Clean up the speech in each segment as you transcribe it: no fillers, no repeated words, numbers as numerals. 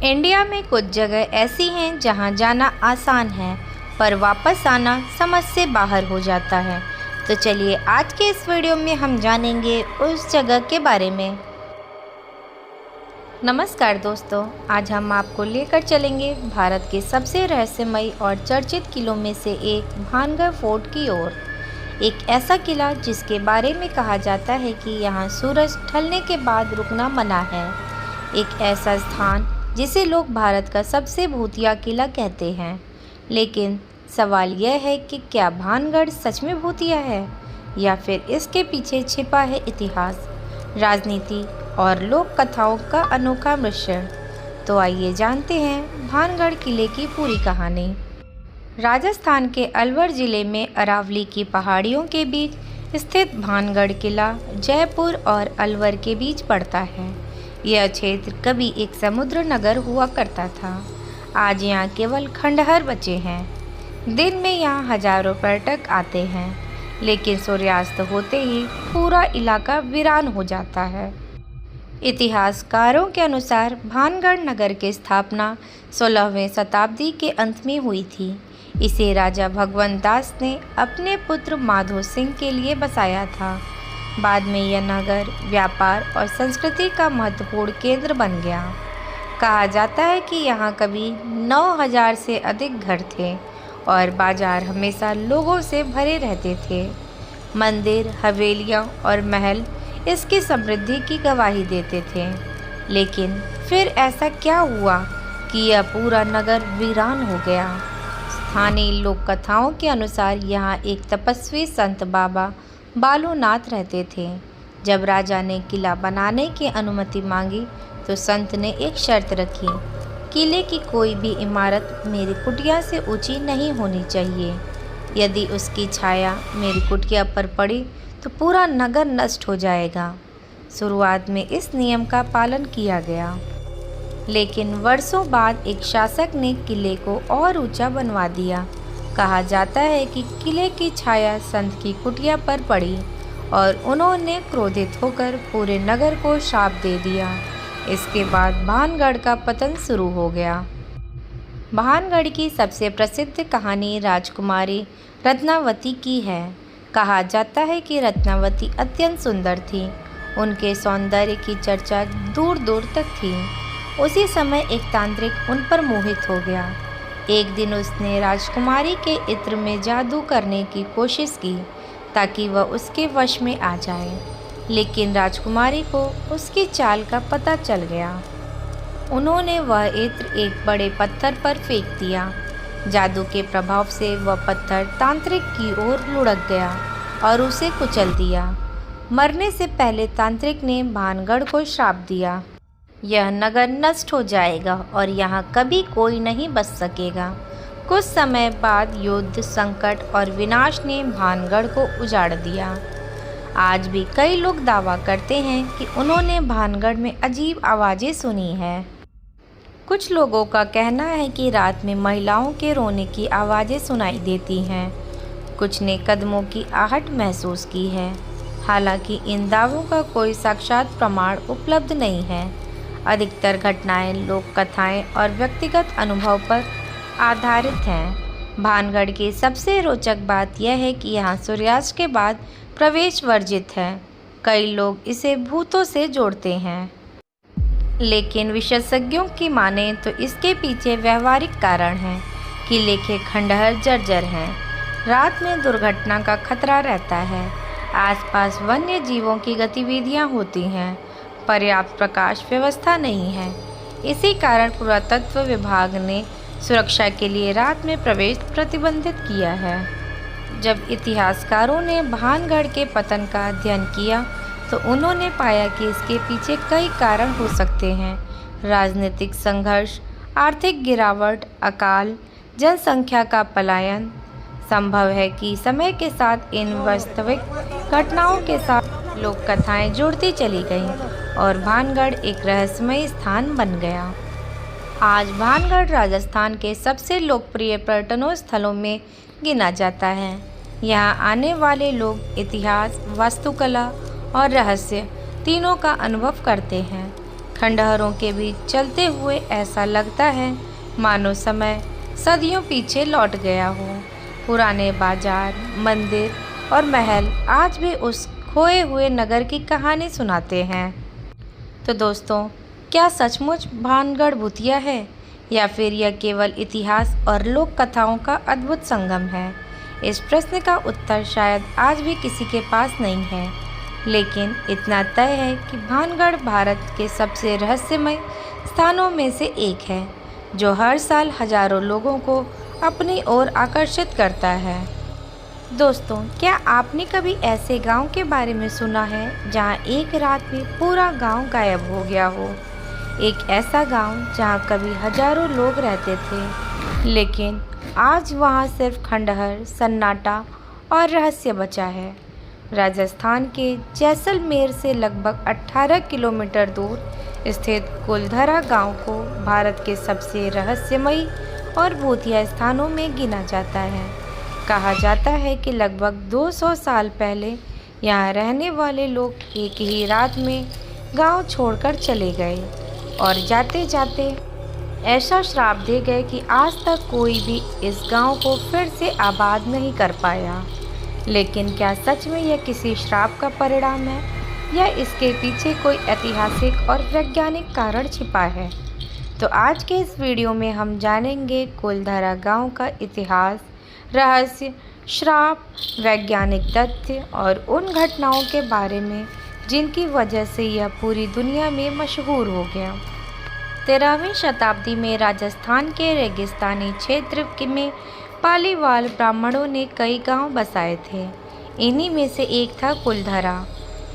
India में कुछ जगह ऐसी हैं जहां जाना आसान है पर वापस आना समझ से बाहर हो जाता है। तो चलिए आज के इस वीडियो में हम जानेंगे उस जगह के बारे में। नमस्कार दोस्तों, आज हम आपको लेकर चलेंगे भारत के सबसे रहस्यमयी और चर्चित किलों में से एक भानगढ़ फोर्ट की ओर। एक ऐसा किला जिसके बारे में कहा जाता है कि यहाँ सूरज ढलने के बाद रुकना मना है। एक ऐसा स्थान जिसे लोग भारत का सबसे भूतिया किला कहते हैं। लेकिन सवाल यह है कि क्या भानगढ़ सच में भूतिया है या फिर इसके पीछे छिपा है इतिहास, राजनीति और लोक कथाओं का अनोखा मिश्रण। तो आइए जानते हैं भानगढ़ किले की पूरी कहानी। राजस्थान के अलवर जिले में अरावली की पहाड़ियों के बीच स्थित भानगढ़ किला जयपुर और अलवर के बीच पड़ता है। यह क्षेत्र कभी एक समुद्र नगर हुआ करता था। आज यहाँ केवल खंडहर बचे हैं। दिन में यहाँ हजारों पर्यटक आते हैं, लेकिन सूर्यास्त होते ही पूरा इलाका वीरान हो जाता है। इतिहासकारों के अनुसार भानगढ़ नगर की स्थापना 16वीं शताब्दी के अंत में हुई थी। इसे राजा भगवंत दास ने अपने पुत्र माधो सिंह के लिए बसाया था। बाद में यह नगर व्यापार और संस्कृति का महत्वपूर्ण केंद्र बन गया। कहा जाता है कि यहाँ कभी 9000 से अधिक घर थे और बाजार हमेशा लोगों से भरे रहते थे। मंदिर, हवेलियाँ और महल इसकी समृद्धि की गवाही देते थे। लेकिन फिर ऐसा क्या हुआ कि यह पूरा नगर वीरान हो गया? स्थानीय लोक कथाओं के अनुसार यहाँ एक तपस्वी संत बाबा बालूनाथ रहते थे। जब राजा ने किला बनाने की अनुमति मांगी तो संत ने एक शर्त रखी, किले की कोई भी इमारत मेरी कुटिया से ऊंची नहीं होनी चाहिए। यदि उसकी छाया मेरी कुटिया पर पड़ी तो पूरा नगर नष्ट हो जाएगा। शुरुआत में इस नियम का पालन किया गया, लेकिन वर्षों बाद एक शासक ने किले को और ऊंचा बनवा दिया। कहा जाता है कि किले की छाया संत की कुटिया पर पड़ी और उन्होंने क्रोधित होकर पूरे नगर को शाप दे दिया। इसके बाद भानगढ़ का पतन शुरू हो गया। भानगढ़ की सबसे प्रसिद्ध कहानी राजकुमारी रत्नावती की है। कहा जाता है कि रत्नावती अत्यंत सुंदर थी। उनके सौंदर्य की चर्चा दूर दूर तक थी। उसी समय एक तांत्रिक उन पर मोहित हो गया। एक दिन उसने राजकुमारी के इत्र में जादू करने की कोशिश की ताकि वह उसके वश में आ जाए, लेकिन राजकुमारी को उसकी चाल का पता चल गया। उन्होंने वह इत्र एक बड़े पत्थर पर फेंक दिया। जादू के प्रभाव से वह पत्थर तांत्रिक की ओर लुढ़क गया और उसे कुचल दिया। मरने से पहले तांत्रिक ने भानगढ़ को श्राप दिया, यह नगर नष्ट हो जाएगा और यहाँ कभी कोई नहीं बच सकेगा। कुछ समय बाद युद्ध, संकट और विनाश ने भानगढ़ को उजाड़ दिया। आज भी कई लोग दावा करते हैं कि उन्होंने भानगढ़ में अजीब आवाज़ें सुनी हैं। कुछ लोगों का कहना है कि रात में महिलाओं के रोने की आवाज़ें सुनाई देती हैं। कुछ ने कदमों की आहट महसूस की है। हालांकि इन दावों का कोई साक्षात प्रमाण उपलब्ध नहीं है। अधिकतर घटनाएं लोक कथाएं और व्यक्तिगत अनुभव पर आधारित हैं। भानगढ़ की सबसे रोचक बात यह है कि यहाँ सूर्यास्त के बाद प्रवेश वर्जित है। कई लोग इसे भूतों से जोड़ते हैं, लेकिन विशेषज्ञों की माने तो इसके पीछे व्यवहारिक कारण हैं। किले के खंडहर जर्जर हैं। रात में दुर्घटना का खतरा रहता है। आसपास वन्य जीवों की गतिविधियाँ होती हैं। पर्याप्त प्रकाश व्यवस्था नहीं है। इसी कारण पुरातत्व विभाग ने सुरक्षा के लिए रात में प्रवेश प्रतिबंधित किया है। जब इतिहासकारों ने भानगढ़ के पतन का अध्ययन किया तो उन्होंने पाया कि इसके पीछे कई कारण हो सकते हैं। राजनीतिक संघर्ष, आर्थिक गिरावट, अकाल, जनसंख्या का पलायन। संभव है कि समय के साथ इन वास्तविक घटनाओं के साथ लोक कथाएं जुड़ती चली गईं और भानगढ़ एक रहस्यमय स्थान बन गया। आज भानगढ़ राजस्थान के सबसे लोकप्रिय पर्यटन स्थलों में गिना जाता है। यहाँ आने वाले लोग इतिहास, वास्तुकला और रहस्य तीनों का अनुभव करते हैं। खंडहरों के बीच चलते हुए ऐसा लगता है मानो समय सदियों पीछे लौट गया हो। पुराने बाजार, मंदिर और महल आज भी उस खोए हुए नगर की कहानी सुनाते हैं। तो दोस्तों, क्या सचमुच भानगढ़ भूतिया है या फिर यह केवल इतिहास और लोक कथाओं का अद्भुत संगम है? इस प्रश्न का उत्तर शायद आज भी किसी के पास नहीं है, लेकिन इतना तय है कि भानगढ़ भारत के सबसे रहस्यमय स्थानों में से एक है, जो हर साल हजारों लोगों को अपनी ओर आकर्षित करता है। दोस्तों, क्या आपने कभी ऐसे गांव के बारे में सुना है जहां एक रात में पूरा गांव गायब हो गया हो? एक ऐसा गांव जहां कभी हजारों लोग रहते थे, लेकिन आज वहां सिर्फ खंडहर, सन्नाटा और रहस्य बचा है। राजस्थान के जैसलमेर से लगभग 18 किलोमीटर दूर स्थित कुलधरा गांव को भारत के सबसे रहस्यमयी और भूतिया स्थानों में गिना जाता है। कहा जाता है कि लगभग 200 साल पहले यहाँ रहने वाले लोग एक ही रात में गांव छोड़कर चले गए और जाते जाते ऐसा श्राप दे गए कि आज तक कोई भी इस गांव को फिर से आबाद नहीं कर पाया। लेकिन क्या सच में यह किसी श्राप का परिणाम है या इसके पीछे कोई ऐतिहासिक और वैज्ञानिक कारण छिपा है? तो आज के इस वीडियो में हम जानेंगे कुलधरा गांव का इतिहास, रहस्य, श्राप, वैज्ञानिक तथ्य और उन घटनाओं के बारे में जिनकी वजह से यह पूरी दुनिया में मशहूर हो गया। 13वीं शताब्दी में राजस्थान के रेगिस्तानी क्षेत्र में पालीवाल ब्राह्मणों ने कई गांव बसाए थे। इन्हीं में से एक था कुलधरा।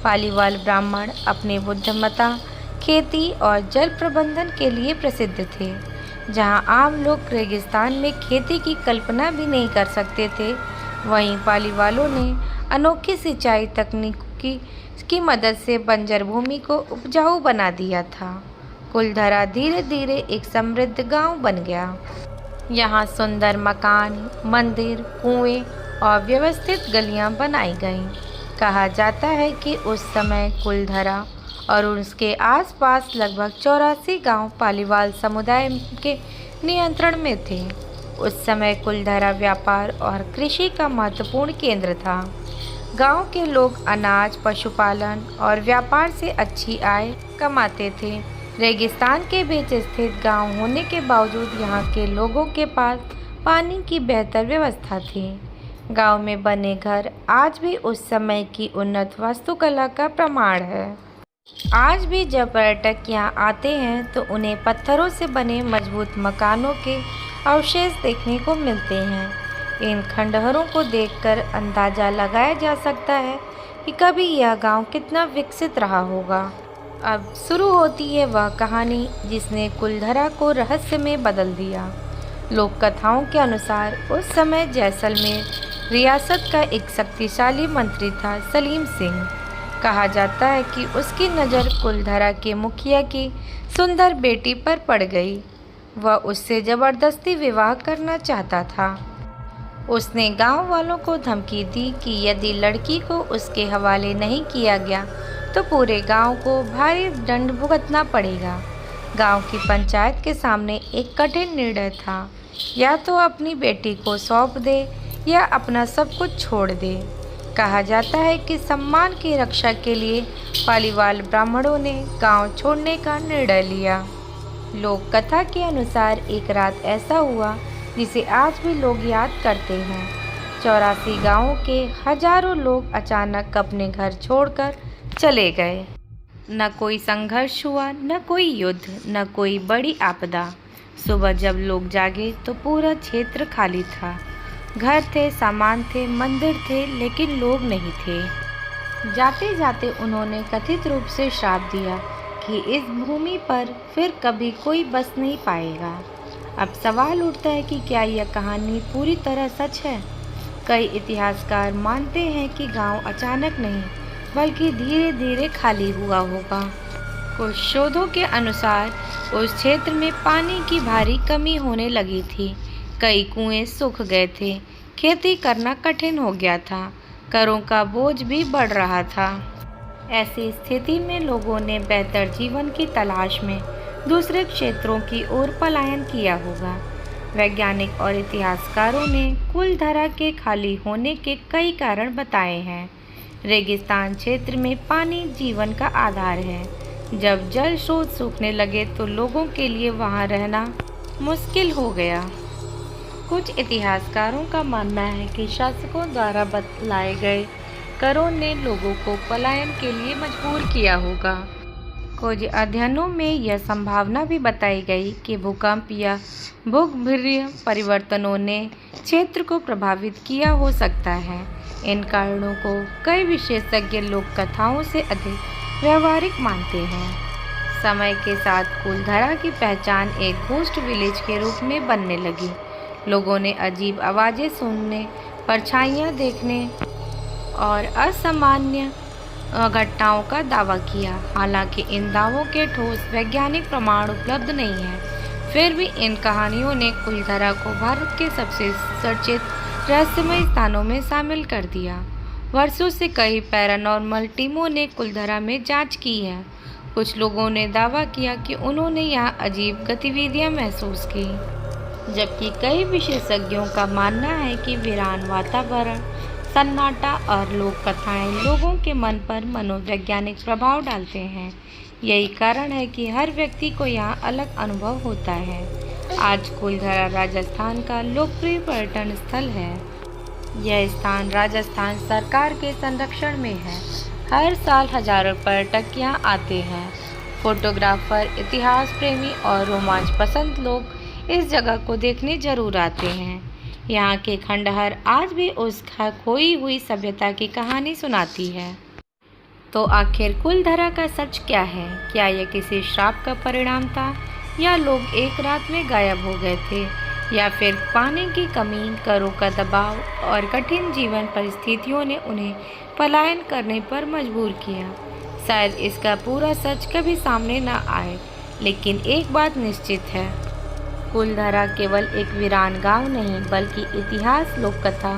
पालीवाल ब्राह्मण अपने बुद्धिमत्ता, खेती और जल प्रबंधन के लिए प्रसिद्ध थे। जहां आम लोग रेगिस्तान में खेती की कल्पना भी नहीं कर सकते थे, वहीं पालीवालों ने अनोखी सिंचाई तकनीक की मदद से बंजर भूमि को उपजाऊ बना दिया था। कुलधरा धीरे धीरे एक समृद्ध गांव बन गया। यहाँ सुंदर मकान, मंदिर, कुएं और व्यवस्थित गलियां बनाई गईं। कहा जाता है कि उस समय कुलधरा और उसके आसपास लगभग 84 गांव पालीवाल समुदाय के नियंत्रण में थे। उस समय कुलधरा व्यापार और कृषि का महत्वपूर्ण केंद्र था। गांव के लोग अनाज, पशुपालन और व्यापार से अच्छी आय कमाते थे। रेगिस्तान के बीच स्थित गांव होने के बावजूद यहाँ के लोगों के पास पानी की बेहतर व्यवस्था थी। गांव में बने घर आज भी उस समय की उन्नत वास्तुकला का प्रमाण है। आज भी जब पर्यटक यहाँ आते हैं तो उन्हें पत्थरों से बने मजबूत मकानों के अवशेष देखने को मिलते हैं। इन खंडहरों को देखकर अंदाजा लगाया जा सकता है कि कभी यह गांव कितना विकसित रहा होगा। अब शुरू होती है वह कहानी जिसने कुलधरा को रहस्य में बदल दिया। लोक कथाओं के अनुसार उस समय जैसलमेर रियासत का एक शक्तिशाली मंत्री था, सलीम सिंह। कहा जाता है कि उसकी नज़र कुलधरा के मुखिया की सुंदर बेटी पर पड़ गई। वह उससे ज़बरदस्ती विवाह करना चाहता था। उसने गांव वालों को धमकी दी कि यदि लड़की को उसके हवाले नहीं किया गया तो पूरे गांव को भारी दंड भुगतना पड़ेगा। गांव की पंचायत के सामने एक कठिन निर्णय था, या तो अपनी बेटी को सौंप दे या अपना सब कुछ छोड़ दे। कहा जाता है कि सम्मान की रक्षा के लिए पालीवाल ब्राह्मणों ने गांव छोड़ने का निर्णय लिया। लोक कथा के अनुसार एक रात ऐसा हुआ जिसे आज भी लोग याद करते हैं। 84 गांवों के हजारों लोग अचानक अपने घर छोड़कर चले गए। न कोई संघर्ष हुआ, न कोई युद्ध, न कोई बड़ी आपदा। सुबह जब लोग जागे तो पूरा क्षेत्र खाली था। घर थे, सामान थे, मंदिर थे, लेकिन लोग नहीं थे। जाते जाते उन्होंने कथित रूप से श्राप दिया कि इस भूमि पर फिर कभी कोई बस नहीं पाएगा। अब सवाल उठता है कि क्या यह कहानी पूरी तरह सच है? कई इतिहासकार मानते हैं कि गांव अचानक नहीं बल्कि धीरे धीरे खाली हुआ होगा। कुछ शोधों के अनुसार उस क्षेत्र में पानी की भारी कमी होने लगी थी। कई कुएं सूख गए थे, खेती करना कठिन हो गया था, करों का बोझ भी बढ़ रहा था। ऐसी स्थिति में लोगों ने बेहतर जीवन की तलाश में दूसरे क्षेत्रों की ओर पलायन किया होगा। वैज्ञानिक और इतिहासकारों ने कुलधरा के खाली होने के कई कारण बताए हैं। रेगिस्तान क्षेत्र में पानी जीवन का आधार है। जब जल स्रोत सूखने लगे तो लोगों के लिए वहां रहना मुश्किल हो गया। कुछ इतिहासकारों का मानना है कि शासकों द्वारा बतलाए गए करों ने लोगों को पलायन के लिए मजबूर किया होगा। कुछ अध्ययनों में यह संभावना भी बताई गई कि भूकंप या भूगर्भीय परिवर्तनों ने क्षेत्र को प्रभावित किया हो सकता है। इन कारणों को कई विशेषज्ञ लोक कथाओं से अधिक व्यवहारिक मानते हैं। समय के साथ कुलधरा की पहचान एक घोस्ट विलेज के रूप में बनने लगी। लोगों ने अजीब आवाज़ें सुनने, परछाइयाँ देखने और असामान्य घटनाओं का दावा किया। हालांकि इन दावों के ठोस वैज्ञानिक प्रमाण उपलब्ध नहीं हैं, फिर भी इन कहानियों ने कुलधरा को भारत के सबसे चर्चित रहस्यमय स्थानों में शामिल कर दिया। वर्षों से कई पैरानॉर्मल टीमों ने कुलधरा में जांच की है। कुछ लोगों ने दावा किया कि उन्होंने यहाँ अजीब गतिविधियाँ महसूस की, जबकि कई विशेषज्ञों का मानना है कि वीरान वातावरण, सन्नाटा और लोक कथाएं लोगों के मन पर मनोवैज्ञानिक प्रभाव डालते हैं। यही कारण है कि हर व्यक्ति को यहाँ अलग अनुभव होता है। आज कुलधरा राजस्थान का लोकप्रिय पर्यटन स्थल है। यह स्थान राजस्थान सरकार के संरक्षण में है। हर साल हजारों पर्यटक यहाँ आते हैं। फोटोग्राफर, इतिहास प्रेमी और रोमांच पसंद लोग इस जगह को देखने जरूर आते हैं। यहाँ के खंडहर आज भी उस खोई हुई सभ्यता की कहानी सुनाती है। तो आखिर कुलधरा का सच क्या है? क्या यह किसी श्राप का परिणाम था, या लोग एक रात में गायब हो गए थे, या फिर पानी की कमी, करों का दबाव और कठिन जीवन परिस्थितियों ने उन्हें पलायन करने पर मजबूर किया? शायद इसका पूरा सच कभी सामने न आए, लेकिन एक बात निश्चित है, कुलधरा केवल एक वीरान गांव नहीं, बल्कि इतिहास, लोककथा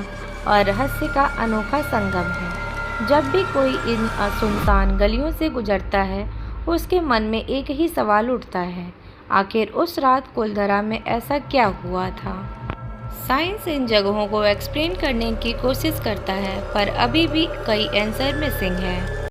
और रहस्य का अनोखा संगम है। जब भी कोई इन सुनसान गलियों से गुजरता है, उसके मन में एक ही सवाल उठता है, आखिर उस रात कुलधरा में ऐसा क्या हुआ था? साइंस इन जगहों को एक्सप्लेन करने की कोशिश करता है, पर अभी भी कई आंसर मिसिंग है।